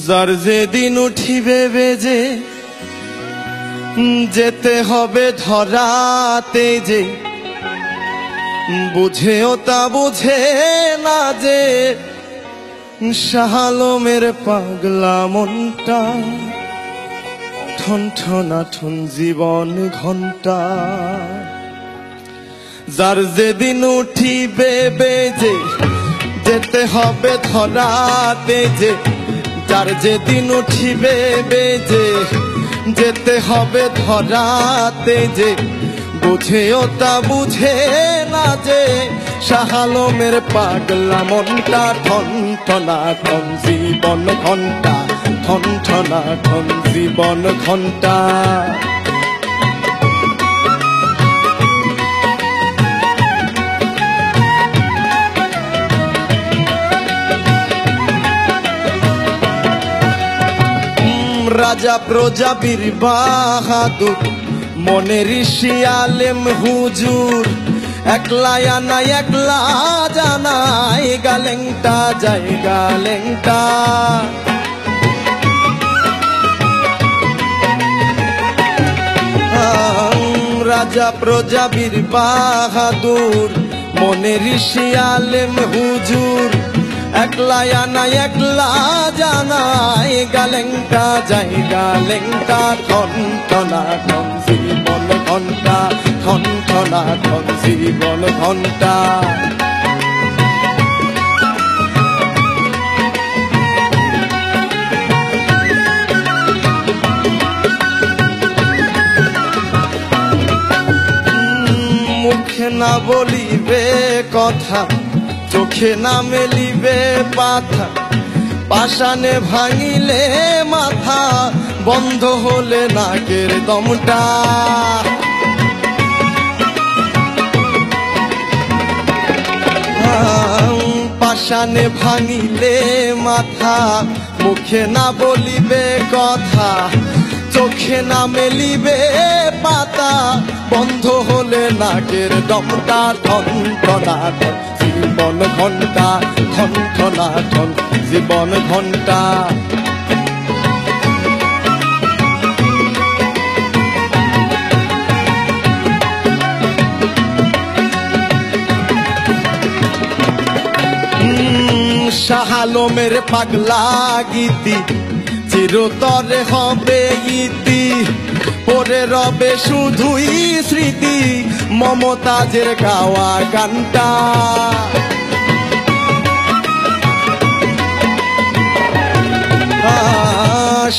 যার যেদিন উঠিবে বেজে যেতে হবে ধরাতে, যে বুঝেও তা বুঝে না যে শাহ আলমের পাগলা মনটা ঠন ঠনা ঠন জীবন ঘন্টা। যার যেদিন উঠিবে বেজে যেতে হবে ধরাতে, যে যার যেদিন উঠিবে বেজে যেতে হবে ধরাতে, যে বুঝেও তা বুঝে না যে শাহ আলমের পাগলা মনটা ঠন ঠনা ঠন জীবন ঘন্টা, ঠন ঠনা ঠন জীবন ঘন্টা। রাজা প্রজা বীর বাহাদুর মনে ঋষি আলেম হুজুর, একলা আনা একলা জানাই গালেংটা যাই গালেংটা। রাজা প্রজা বীর বাহাদুর মনে ঋষি আলেম হুজুর, একলা আনা একলা জানাই গালেংটা যাই গালেংটা। ঠন ঠনা ঠন জীবন ঘন্টা, ঠন ঠনা ঠন জীবন ঘন্টা। মুখে না বলিবে কথা, চোখে না মেলিবে পাথা, পাষাণে ভাঙিলে মাথা, বন্ধ হলে নাকের দমটা। পাষাণে ভাঙিলে মাথা, মুখে না বলিবে কথা, চোখে না মেলিবে পাতা, বন্ধ হলে নাকের দমটা। ঠন ঠনা ঠন জীবন ঘন্টা, ঠন ঠনা ঠন জীবন ঘন্টা। শাহ আলমের পাগলা গীতি চিরতরে হবে ইতি, পরে রবে শুধুই স্মৃতি মমতাজের গাওয়া গানটা।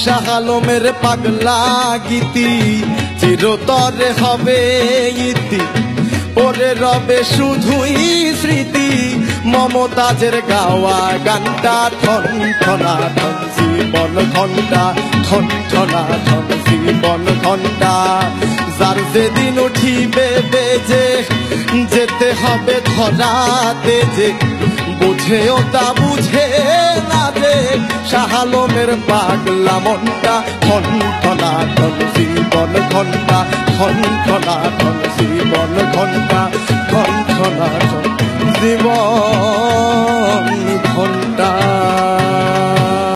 শাহ আলমের পাগলা গীতি চিরতরে হবে ইতি, পরে রবে শুধুই স্মৃতি মমতাজের গাওয়া গানটা। ঠন ঠনা ঠন জীবন ঘন্টা, ঠন ঠনা ঠন জীবন ঘন্টা। যার যেদিন উঠিবে বেজে যেতে হবে ধরাতে, যে বুঝেও তা বুঝে না যে শাহ আলমের পাগলা মনটা ঠন ঠনা ঠন জীবন ঘন্টা, ঠন ঠনা ঠন জীবন ঘন্টা, ঠন ঠনা ঠন জীবন।